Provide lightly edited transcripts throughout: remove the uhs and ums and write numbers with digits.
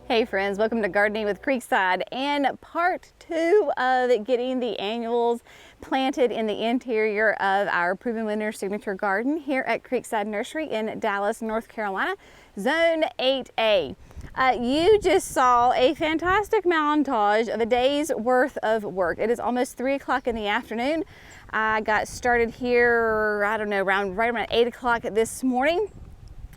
Hey friends, welcome to Gardening with Creekside and part 2 of getting the annuals planted in the interior of our Proven Winner Signature Garden here at Creekside Nursery in Dallas, North Carolina, Zone 8A. You just saw a fantastic montage of a day's worth of work. It is almost 3 o'clock in the afternoon. I got started here, I don't know, right around 8 o'clock this morning.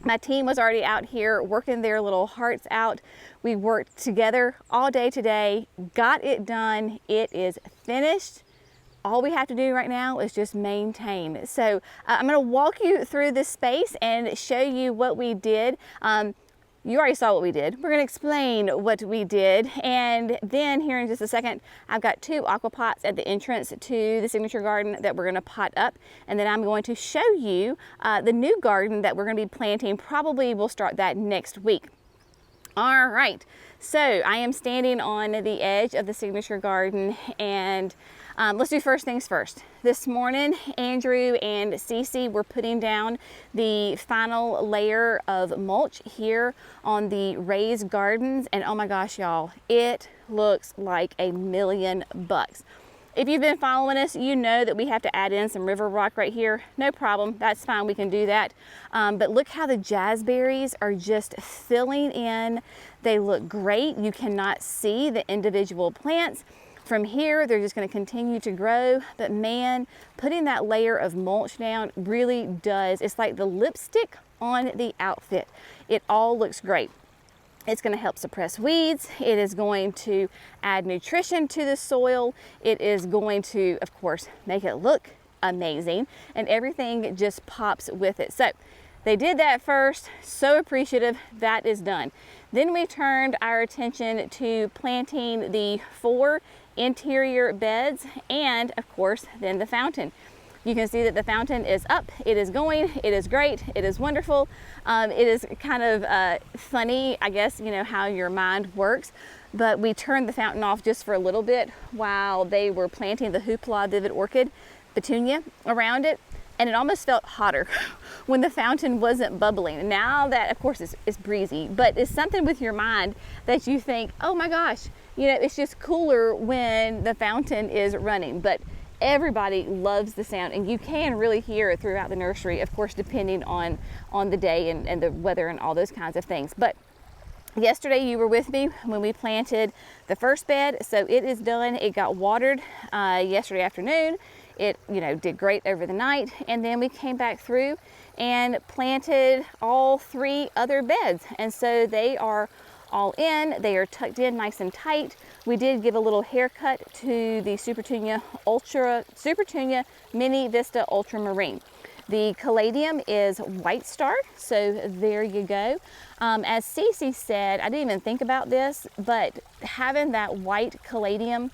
My team was already out here working their little hearts out. We worked together all day today, got it done. It is finished. All we have to do right now is just maintain. So I'm going to walk you through this space and show you what we did. You already saw what we did. We're going to explain what we did, and then here in just a second, I've got 2 aquapots at the entrance to the Signature Garden that we're going to pot up, and then I'm going to show you the new garden that we're going to be planting. Probably we'll start that next week. All right, so I am standing on the edge of the Signature Garden, and let's do first things first. This morning, Andrew and Cece were putting down the final layer of mulch here on the raised gardens, and oh my gosh, y'all, it looks like $1,000,000. If you've been following us, you know that we have to add in some river rock right here. No problem, that's fine, we can do that. But look how the jazzberries are just filling in. They look great. You cannot see the individual plants. From here, they're just going to continue to grow, but man, putting that layer of mulch down really does. It's like the lipstick on the outfit. It all looks great. It's going to help suppress weeds. It is going to add nutrition to the soil. It is going to, of course, make it look amazing, and everything just pops with it. So they did that first. So appreciative. That is done. Then we turned our attention to planting the 4 interior beds, and of course then the fountain. You can see that the fountain is up, it is going, it is great, it is wonderful. It is kind of funny, I guess, you know, how your mind works, but we turned the fountain off just for a little bit while they were planting the Hoopla Vivid Orchid petunia around it, and it almost felt hotter when the fountain wasn't bubbling. Now that, of course, it's breezy, but it's something with your mind that you think, oh my gosh, you know, it's just cooler when the fountain is running. But everybody loves the sound, and you can really hear it throughout the nursery, of course, depending on the day and the weather and all those kinds of things. But Yesterday you were with me when we planted the first bed, so it is done. It got watered yesterday afternoon. It, you know, did great over the night, and then we came back through and planted all 3 other beds, and so they are all in. They are tucked in nice and tight. We did give a little haircut to the Supertunia Mini Vista Ultramarine. The caladium is white star, so there you go. As Cece said, I didn't even think about this, but having that white caladium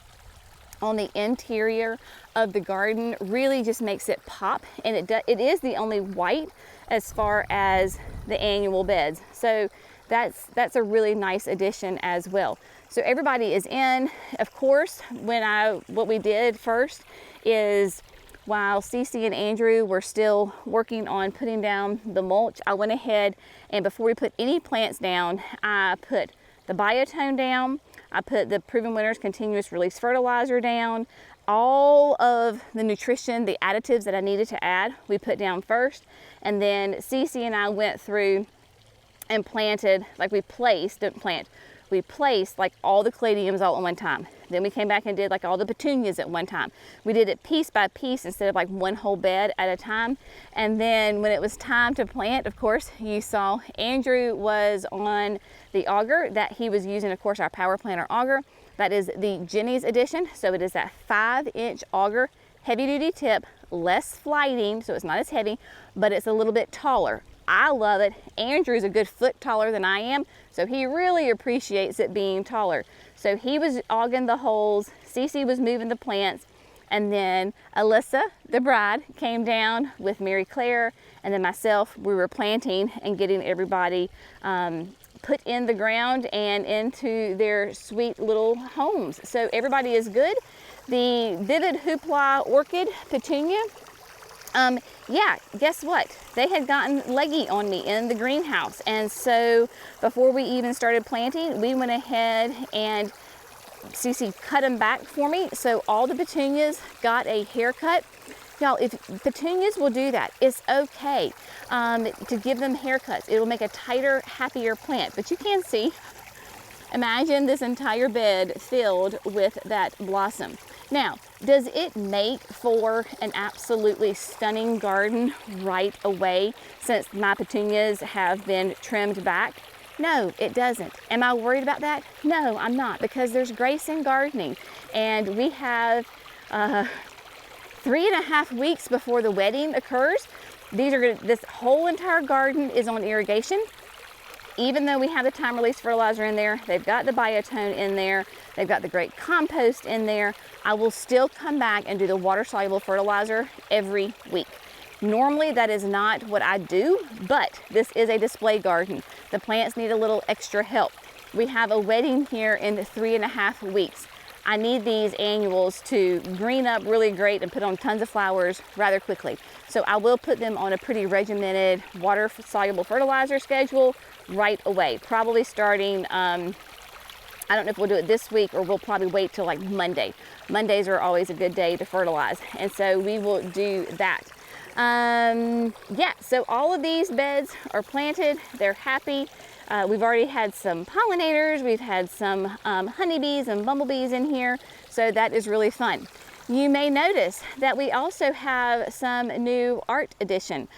on the interior of the garden really just makes it pop, and it is the only white as far as the annual beds. So that's a really nice addition as well. So everybody is in. Of course, what we did first is, while Cece and Andrew were still working on putting down the mulch, I went ahead and before we put any plants down, I put the biotone down, I put the Proven Winners continuous release fertilizer down, all of the nutrition, the additives that I needed to add, we put down first, and then Cece and I went through and planted, like we placed like all the caladiums all at one time. Then we came back and did like all the petunias at one time. We did it piece by piece instead of like one whole bed at a time. And then when it was time to plant, of course, you saw Andrew was on the auger that he was using, of course, our Power Planter auger. That is the Jenny's edition. So it is that 5-inch auger, heavy duty tip, less flighting, so it's not as heavy, but it's a little bit taller. I love it. Andrew's a good foot taller than I am, so he really appreciates it being taller. So he was auging the holes, Cece was moving the plants, and then Alyssa, the bride, came down with Mary Claire, and then myself. We were planting and getting everybody put in the ground and into their sweet little homes. So everybody is good. The Vivid Hoopla Orchid Petunia, yeah, guess what? They had gotten leggy on me in the greenhouse. And so before we even started planting, we went ahead and Cece cut them back for me. So all the petunias got a haircut. Y'all, if petunias will do that, it's okay to give them haircuts. It'll make a tighter, happier plant. But you can see, imagine this entire bed filled with that blossom. Now, does it make for an absolutely stunning garden right away since my petunias have been trimmed back? No, it doesn't. Am I worried about that? No, I'm not, because there's grace in gardening. And we have 3.5 weeks before the wedding occurs. This whole entire garden is on irrigation. Even though we have the time release fertilizer in there, they've got the biotone in there, they've got the great compost in there, I will still come back and do the water soluble fertilizer every week. Normally that is not what I do, but this is a display garden. The plants need a little extra help. We have a wedding here in 3.5 weeks. I need these annuals to green up really great and put on tons of flowers rather quickly. So I will put them on a pretty regimented water soluble fertilizer schedule right away, probably starting, I don't know if we'll do it this week or we'll probably wait till like Monday. Mondays are always a good day to fertilize, and so we will do that. Yeah, so all of these beds are planted, they're happy. We've already had some pollinators, we've had some honeybees and bumblebees in here, so that is really fun. You may notice that we also have some new art addition.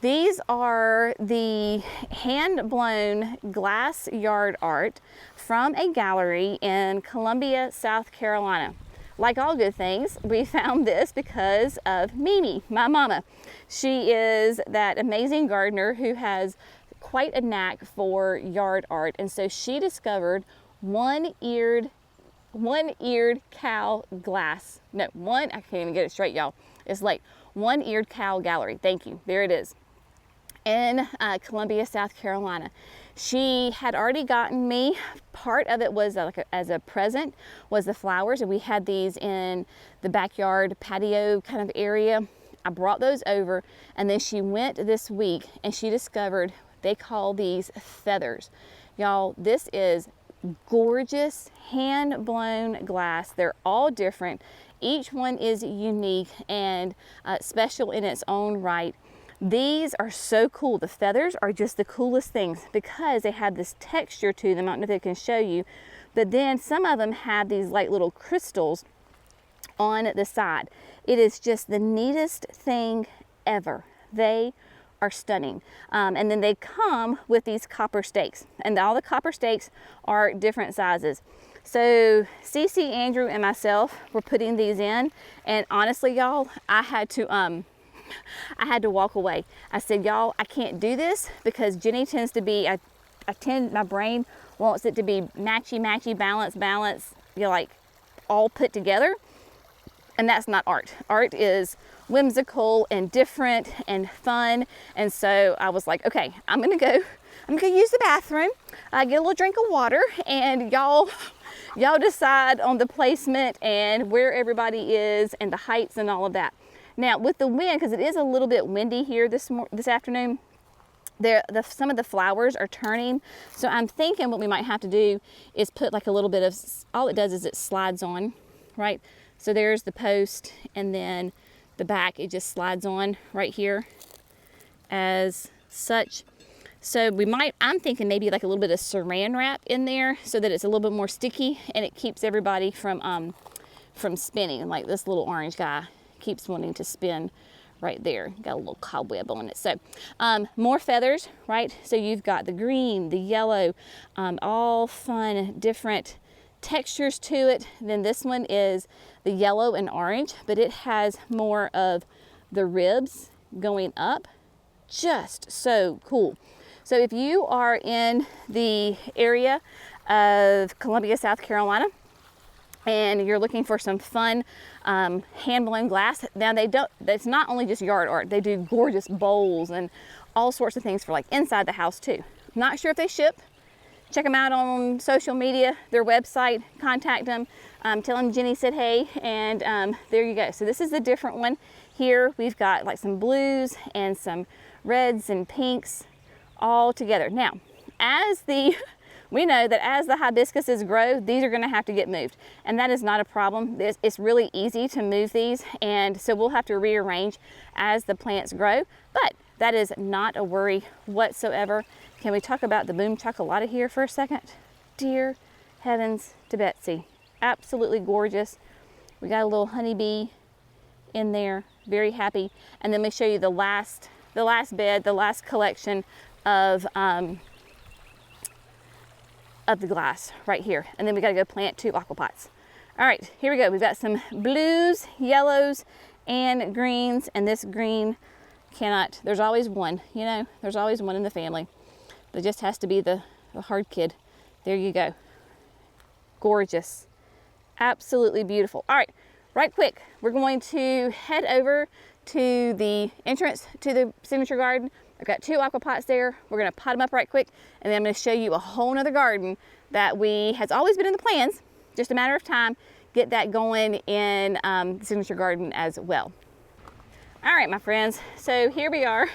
These are the hand-blown glass yard art from a gallery in Columbia, South Carolina. Like all good things, we found this because of Mimi, my mama. She is that amazing gardener who has quite a knack for yard art, and so she discovered one-eared cow glass. No, I can't even get it straight, y'all. It's like one-eared cow gallery. Thank you. There it is. In Columbia, South Carolina. She had already gotten me, part of it was as a present, was the flowers, and we had these in the backyard patio kind of area. I brought those over, and then she went this week and she discovered, they call these feathers. Y'all, this is gorgeous hand-blown glass. They're all different. Each one is unique and special in its own right. These are so cool. The feathers are just the coolest things because they have this texture to them. I don't know if they can show you, but then some of them have these like little crystals on the side. It is just the neatest thing ever. They are stunning. And then they come with these copper stakes, and all the copper stakes are different sizes. So Cece, Andrew, and myself were putting these in, and honestly, y'all, I had to walk away. I said, y'all, I can't do this because Jenny tends to be, my brain wants it to be matchy, balance, you know, like all put together. And that's not art. Art is whimsical and different and fun. And so I was like, okay, I'm gonna use the bathroom, get a little drink of water, and y'all decide on the placement and where everybody is and the heights and all of that. Now with the wind, because it is a little bit windy here this afternoon, some of the flowers are turning. So I'm thinking what we might have to do is put like a little bit of, all it does is it slides on, right? So there's the post, and then the back, it just slides on right here as such. So I'm thinking maybe like a little bit of saran wrap in there so that it's a little bit more sticky and it keeps everybody from spinning. Like this little orange guy keeps wanting to spin right there. Got a little cobweb on it. So more feathers, right? So you've got the green, the yellow, all fun, different textures to it. Then this one is the yellow and orange, but it has more of the ribs going up. Just so cool. So if you are in the area of Columbia, South Carolina, and you're looking for some fun hand-blown glass, now it's not only just yard art, they do gorgeous bowls and all sorts of things for like inside the house too. Not sure if they ship. Check them out on social media, their website, contact them, tell them Jenny said hey, and there you go. So this is a different one. Here we've got like some blues and some reds and pinks all together. Now, we know that as the hibiscuses grow, these are gonna have to get moved, and that is not a problem. It's really easy to move these, and so we'll have to rearrange as the plants grow, but that is not a worry whatsoever. Can we talk about the boom chocolate here for a second? Dear heavens to Betsy, absolutely gorgeous. We got a little honeybee in there, very happy. And then let me show you the last bed, the last collection of the glass right here. And then we gotta go plant 2 aquapots. All right, here we go. We've got some blues, yellows, and greens, and this green there's always one, you know, there's always one in the family. It just has to be the hard kid. There you go. Gorgeous. Absolutely beautiful. All right, right quick, we're going to head over to the entrance to the signature garden. I've got 2 aquapots there. We're gonna pot them up right quick, and then I'm gonna show you a whole nother garden that has always been in the plans, just a matter of time, get that going in the signature garden as well. All right, my friends, so here we are.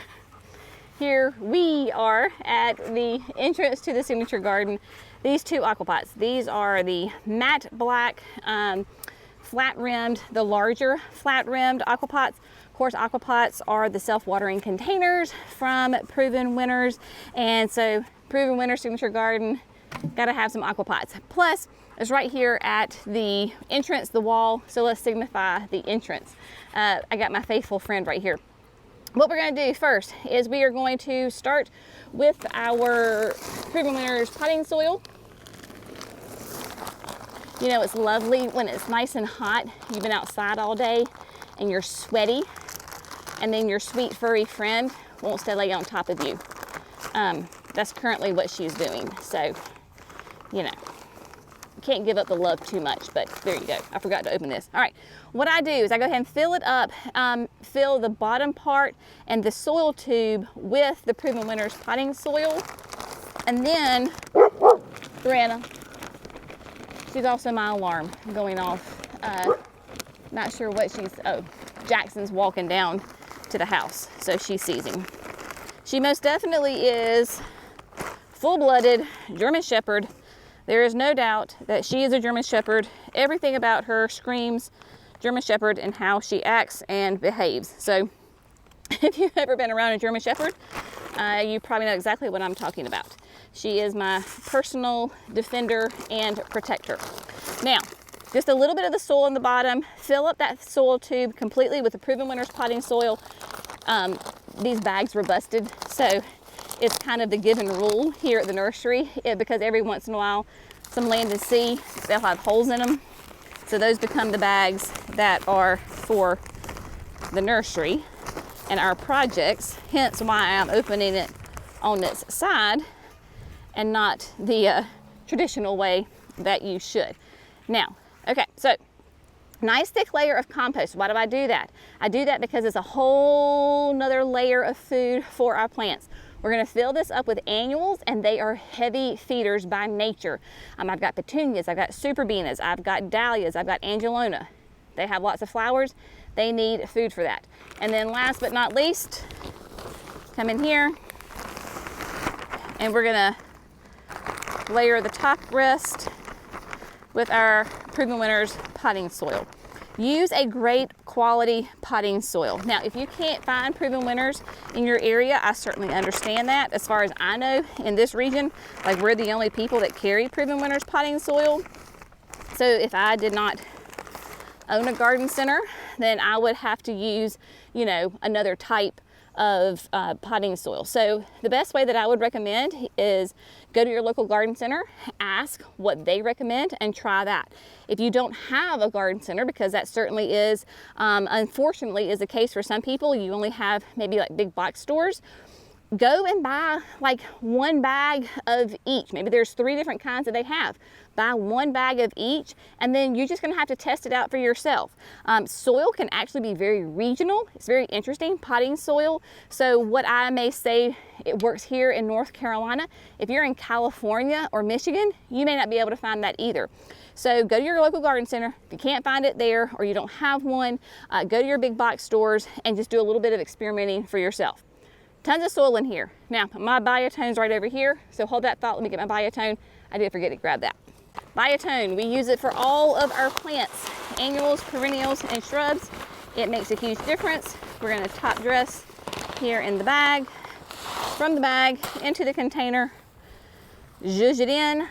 Here we are at the entrance to the signature garden. These 2 aquapots, these are the matte black flat-rimmed, the larger flat-rimmed aquapots. Of course, aquapots are the self-watering containers from Proven Winners, and so Proven Winners Signature Garden, gotta have some aquapots. Plus, it's right here at the entrance, the wall, so let's signify the entrance. I got my faithful friend right here. What we're going to do first is we are going to start with our Proven Winners potting soil. You know, it's lovely when it's nice and hot. You've been outside all day and you're sweaty, and then your sweet furry friend wants to lay on top of you. That's currently what she's doing. So, you know, can't give up the love too much, but there you go. I forgot to open this. All right, what I do is I go ahead and fill it up, fill the bottom part and the soil tube with the Proven Winners potting soil. And then, Brianna, she's also my alarm going off. Not sure what Jackson's walking down to the house, so she sees him. She most definitely is full-blooded German Shepherd. There is no doubt that she is a German Shepherd. Everything about her screams German Shepherd and how she acts and behaves. So If you've ever been around a German Shepherd, you probably know exactly what I'm talking about. She is my personal defender and protector. Now, just a little bit of the soil in the bottom. Fill up that soil tube completely with the Proven Winners potting soil. These bags were busted, so it's kind of the given rule here at the nursery, because every once in a while, some land and sea, they'll have holes in them. So those become the bags that are for the nursery and our projects, hence why I'm opening it on this side and not the traditional way that you should. Now, okay, so nice thick layer of compost. Why do I do that? I do that because it's a whole nother layer of food for our plants. We're gonna fill this up with annuals, and they are heavy feeders by nature. I've got petunias, I've got superbenas, I've got dahlias, I've got angelona. They have lots of flowers. They need food for that. And then last but not least, come in here, and we're gonna layer the top rest with our Proven Winners potting soil. Use a great quality potting soil. Now, if you can't find Proven Winners in your area, I certainly understand that. As far as I know, in this region, like, we're the only people that carry Proven Winners potting soil. So if I did not own a garden center, then I would have to use, you know, another type of potting soil. So the best way that I would recommend is go to your local garden center, ask what they recommend, and try that. If you don't have a garden center, because that certainly is, unfortunately, is the case for some people, you only have maybe like big box stores, go and buy like one bag of each. Maybe there's 3 different kinds that they have. Buy one bag of each, and then you're just gonna have to test it out for yourself. Soil can actually be very regional. It's very interesting, potting soil. So what I may say, it works here in North Carolina. If you're in California or Michigan, you may not be able to find that either. So go to your local garden center. If you can't find it there, or you don't have one, go to your big box stores and just do a little bit of experimenting for yourself. Tons of soil in here. Now, my biotone's right over here, so hold that thought. Let me get my biotone. I did forget to grab that. Biotone, we use it for all of our plants, annuals, perennials, and shrubs. It makes a huge difference. We're gonna top dress here in the bag, from the bag into the container, zhuzh it in.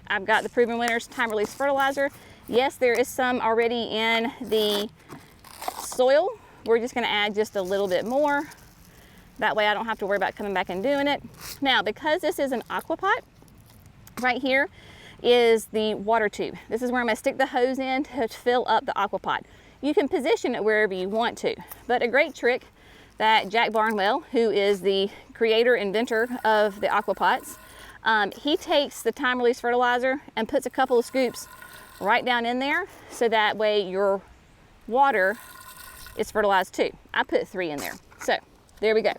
I've got the Proven Winners time release fertilizer. Yes, there is some already in the soil. We're just gonna add just a little bit more. That way I don't have to worry about coming back and doing it. Now, because this is an aquapot, right here is the water tube. This is where I'm gonna stick the hose in to fill up the aquapot. You can position it wherever you want to, but a great trick that Jack Barnwell, who is the creator, inventor of the aquapots, he takes the time release fertilizer and puts a couple of scoops right down in there, so that way your water is fertilized too. I put 3 in there. So there we go.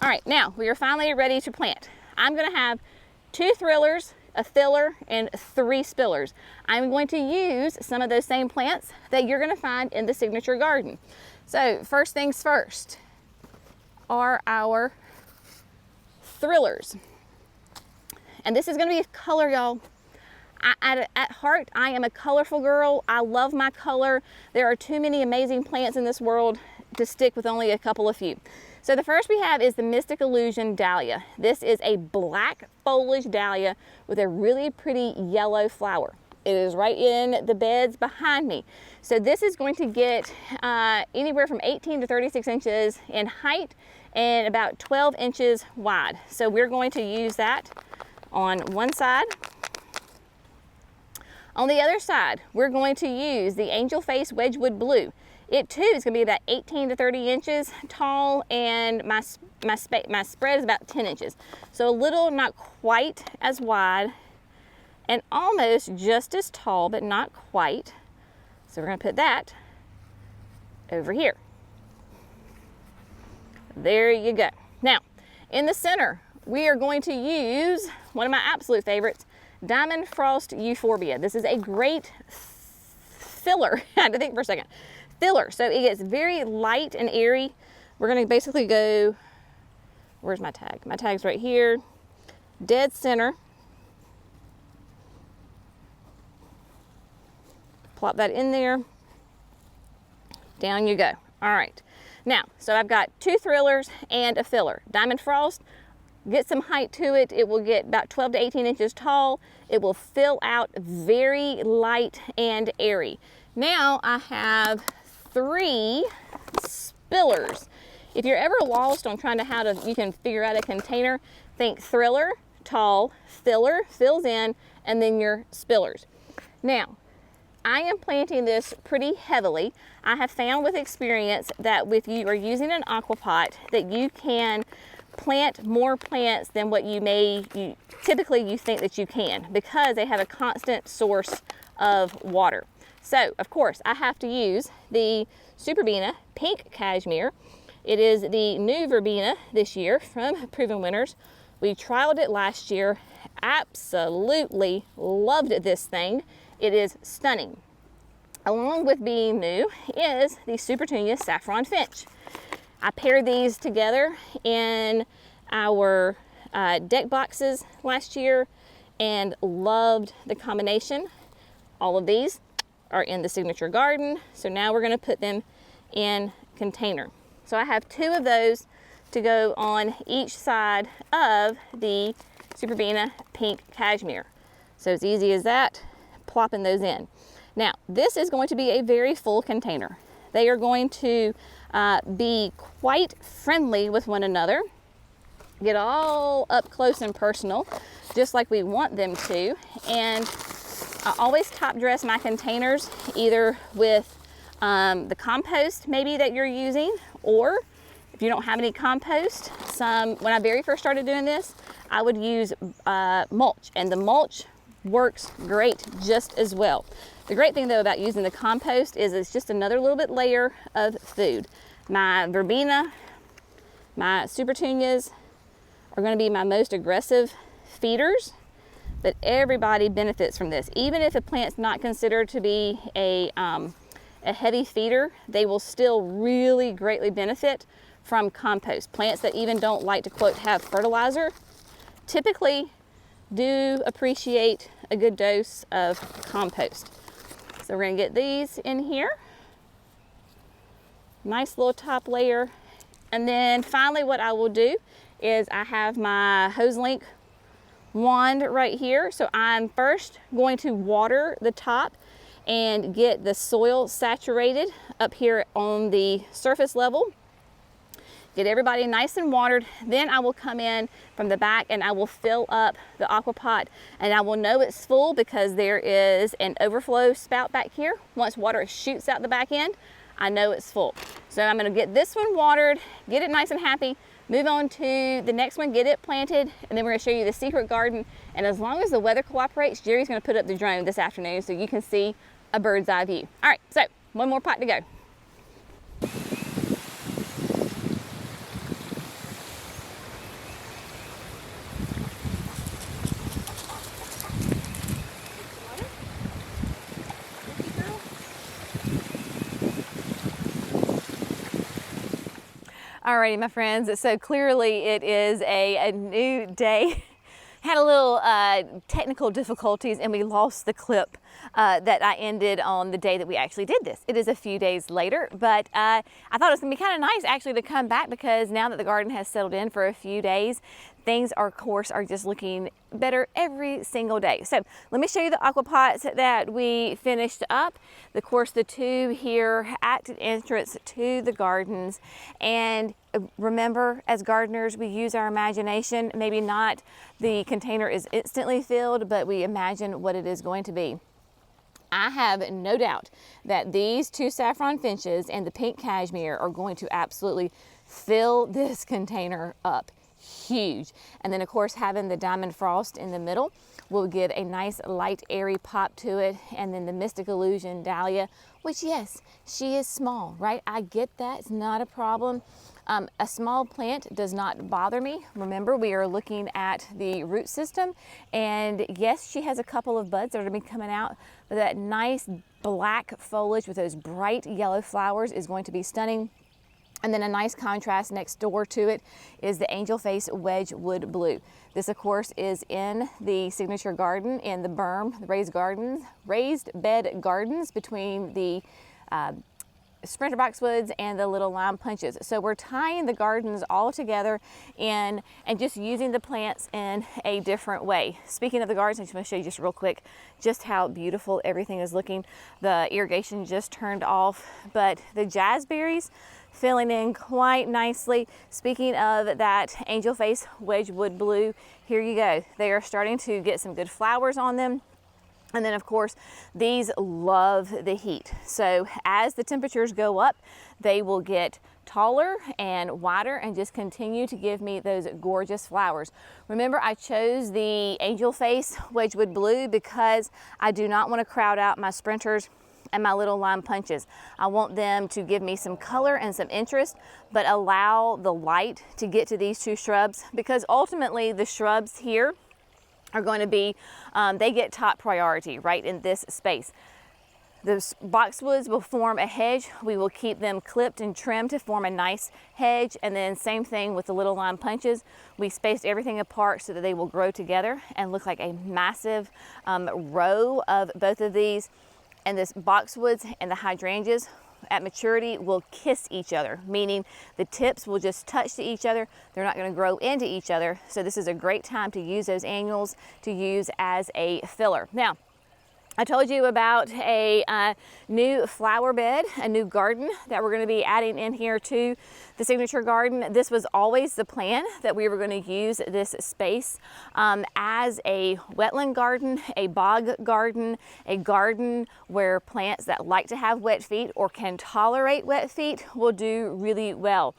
All right, now we are finally ready to plant. I'm gonna have 2 thrillers, a filler, and 3 spillers. I'm going to use some of those same plants that you're gonna find in the signature garden. So first things first are our thrillers. And this is gonna be color, y'all. At heart, I am a colorful girl. I love my color. There are too many amazing plants in this world to stick with only a couple of few. So the first we have is the Mystic Illusion Dahlia. This is a black foliage dahlia with a really pretty yellow flower. It is right in the beds behind me. So this is going to get anywhere from 18 to 36 inches in height and about 12 inches wide. So we're going to use that on one side. On the other side, we're going to use the Angel Face Wedgwood Blue. It too is going to be about 18 to 30 inches tall, and my spread is about 10 inches. So a little, not quite as wide, and almost just as tall, but not quite. So we're going to put that over here. There you go. Now, in the center, we are going to use one of my absolute favorites, Diamond Frost Euphorbia. This is a great filler. I had to think for a second. Filler. So it gets very light and airy. We're going to basically go, where's my tag? My tag's right here. Dead center. Plop that in there. Down you go. All right. Now, so I've got 2 thrillers and a filler. Diamond Frost, get some height to it. It will get about 12 to 18 inches tall. It will fill out very light and airy. Now I have 3 spillers. If you're ever lost on trying to you can figure out a container, think thriller, tall, filler, fills in, and then your spillers. Now, I am planting this pretty heavily. I have found with experience that if you are using an aquapot, that you can plant more plants than what typically you think that you can, because they have a constant source of water. So, of course, I have to use the Superbena Pink Cashmere. It is the new verbena this year from Proven Winners. We trialed it last year, absolutely loved this thing. It is stunning. Along with being new is the Supertunia Saffron Finch. I paired these together in our deck boxes last year and loved the combination. All of these are in the Signature Garden, so now we're going to put them in container. So I have 2 of those to go on each side of the Superbena Pink Cashmere. So it's easy as that, plopping those in. Now, this is going to be a very full container. They are going to be quite friendly with one another, get all up close and personal, just like we want them to. And I always top dress my containers either with the compost maybe that you're using, or if you don't have any compost, when I very first started doing this, I would use mulch, and the mulch works great just as well. The great thing though about using the compost is it's just another little bit layer of food. My verbena, my Supertunias are going to be my most aggressive feeders, but everybody benefits from this. Even if a plant's not considered to be a heavy feeder, they will still really greatly benefit from compost. Plants that even don't like to, quote, have fertilizer typically do appreciate a good dose of compost. So we're going to get these in here. Nice little top layer. And then finally what I will do is I have my hose link wand right here. So I'm first going to water the top and get the soil saturated up here on the surface level. Get everybody nice and watered. Then I will come in from the back and I will fill up the aquapot, and I will know it's full because there is an overflow spout back here. Once water shoots out the back end, I know it's full. So I'm going to get this one watered, get it nice and happy, move on to the next one, get it planted, and then we're going to show you the secret garden. And as long as the weather cooperates, Jerry's going to put up the drone this afternoon so you can see a bird's eye view. All right, so one more pot to go. Alrighty, my friends, so clearly it is a new day. Had a little technical difficulties and we lost the clip that I ended on the day that we actually did this. It is a few days later, but I thought it was gonna be kind of nice actually to come back, because now that the garden has settled in for a few days, things are, of course, are just looking better every single day. So let me show you the aquapots that we finished up. Of course, the 2 here at the entrance to the gardens. And remember, as gardeners, we use our imagination. Maybe not the container is instantly filled, but we imagine what it is going to be. I have no doubt that these 2 saffron finches and the pink cashmere are going to absolutely fill this container up. Huge. And then of course having the diamond frost in the middle will give a nice light airy pop to it. And then the Mystic Illusion dahlia, which yes, she is small, right? I get that, it's not a problem. A small plant does not bother me. Remember, we are looking at the root system, and yes, she has a couple of buds that are going to be coming out, but that nice black foliage with those bright yellow flowers is going to be stunning. And then a nice contrast next door to it is the Angel Face Wedgwood Blue. This, of course, is in the Signature Garden in the berm, the raised bed gardens between the sprinter boxwoods and the little lime punches. So we're tying the gardens all together and just using the plants in a different way. Speaking of the gardens, I just want to show you just real quick just how beautiful everything is looking. The irrigation just turned off, but the jazzberries filling in quite nicely. Speaking of that angel face Wedgwood blue, here you go. They are starting to get some good flowers on them. And then of course, these love the heat. So as the temperatures go up, they will get taller and wider and just continue to give me those gorgeous flowers. Remember, I chose the angel face Wedgwood blue because I do not want to crowd out my sprinters and my little lime punches. I want them to give me some color and some interest, but allow the light to get to these two shrubs, because ultimately the shrubs here are going to be, they get top priority right in this space. The boxwoods will form a hedge. We will keep them clipped and trimmed to form a nice hedge. And then same thing with the little lime punches. We spaced everything apart so that they will grow together and look like a massive row of both of these. And this boxwoods and the hydrangeas at maturity will kiss each other, meaning the tips will just touch to each other. They're not going to grow into each other. So this is a great time to use those annuals to use as a filler. Now, I told you about a new flower bed, a new garden that we're going to be adding in here to the signature garden. This was always the plan, that we were going to use this space as a wetland garden, a bog garden, a garden where plants that like to have wet feet or can tolerate wet feet will do really well.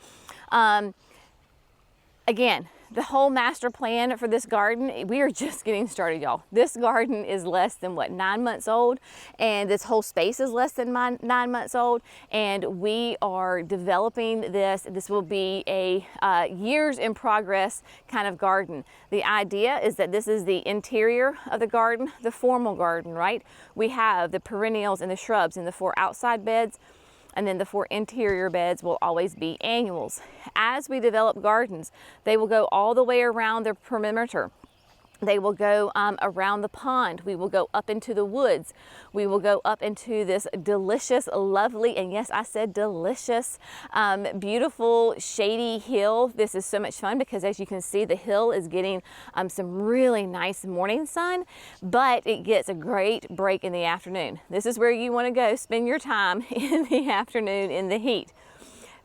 Again, the whole master plan for this garden, we are just getting started, y'all. This garden is less than, what, 9 months old, and this whole space is less than 9 months old, and we are developing this. This will be a years in progress kind of garden. The idea is that this is the interior of the garden, the formal garden, right? We have the perennials and the shrubs in the 4 outside beds, and then the 4 interior beds will always be annuals. As we develop gardens, they will go all the way around the perimeter. They will go around the pond. We will go up into the woods. We will go up into this delicious, lovely, and yes, I said delicious, beautiful, shady hill. This is so much fun because, as you can see, the hill is getting some really nice morning sun, but it gets a great break in the afternoon. This is where you want to go spend your time in the afternoon in the heat.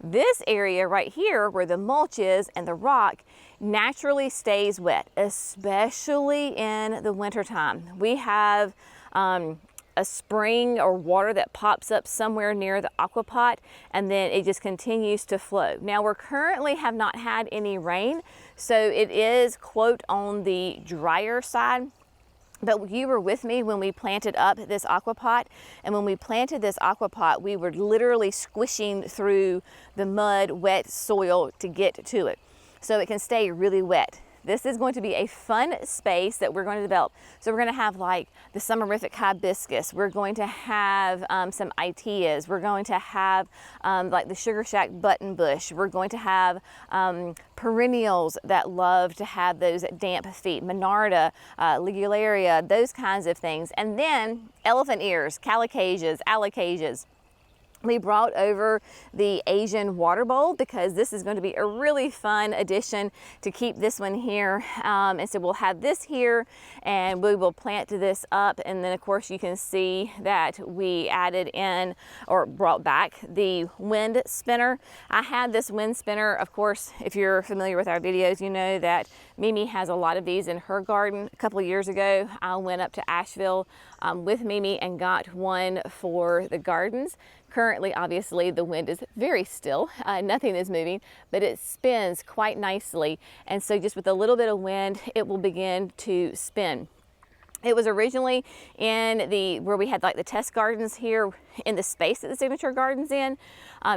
This area right here where the mulch is and the rock naturally stays wet, especially in the wintertime. We have a spring or water that pops up somewhere near the aquapot, and then it just continues to flow. Now, we're currently have not had any rain, so it is, quote, on the drier side. But you were with me when we planted up this aquapot, and when we planted this aquapot, we were literally squishing through the mud, wet soil to get to it, so it can stay really wet. This is going to be a fun space that we're going to develop. So we're going to have like the summerific hibiscus. We're going to have some iteas. We're going to have like the sugar shack button bush. We're going to have perennials that love to have those damp feet, monarda, ligularia, those kinds of things. And then elephant ears, calocasias, alocasias. We brought over the Asian water bowl because this is going to be a really fun addition to keep this one here. And so we'll have this here and we will plant this up. And then of course you can see that we added in or brought back the wind spinner. I had this wind spinner, of course, if you're familiar with our videos, you know that Mimi has a lot of these in her garden. A couple of years ago, I went up to Asheville with Mimi and got one for the gardens. Currently, obviously, the wind is very still. Nothing is moving, but it spins quite nicely. And so just with a little bit of wind, it will begin to spin. It was originally in where we had like the test gardens here in the space that the signature garden's in.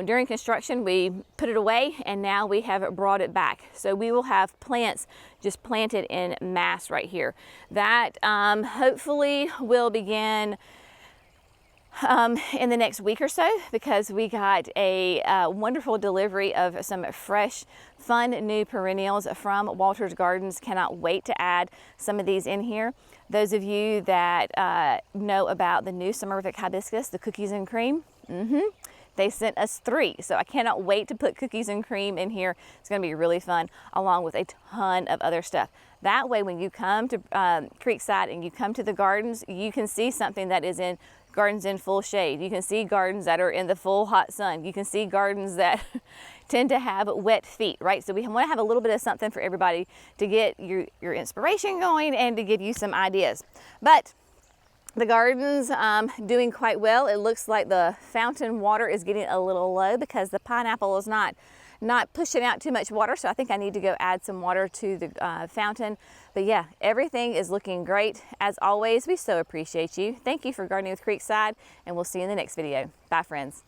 During construction, we put it away and now we have brought it back. So we will have plants just planted in mass right here. That hopefully will begin in the next week or so, because we got a wonderful delivery of some fresh, fun new perennials from Walter's Gardens. Cannot wait to add some of these in here. Those of you that know about the new summerific hibiscus, the cookies and cream, They sent us 3, so I cannot wait to put cookies and cream in here. It's gonna be really fun, along with a ton of other stuff. That way, when you come to Creekside and you come to the gardens, you can see something that is in gardens in full shade. You can see gardens that are in the full hot sun. You can see gardens that tend to have wet feet, right? So we want to have a little bit of something for everybody to get your inspiration going and to give you some ideas. But the garden's doing quite well. It looks like the fountain water is getting a little low because the pineapple is not pushing out too much water. So I think I need to go add some water to the fountain. But yeah, everything is looking great. As always, we so appreciate you. Thank you for gardening with Creekside, and we'll see you in the next video. Bye, friends.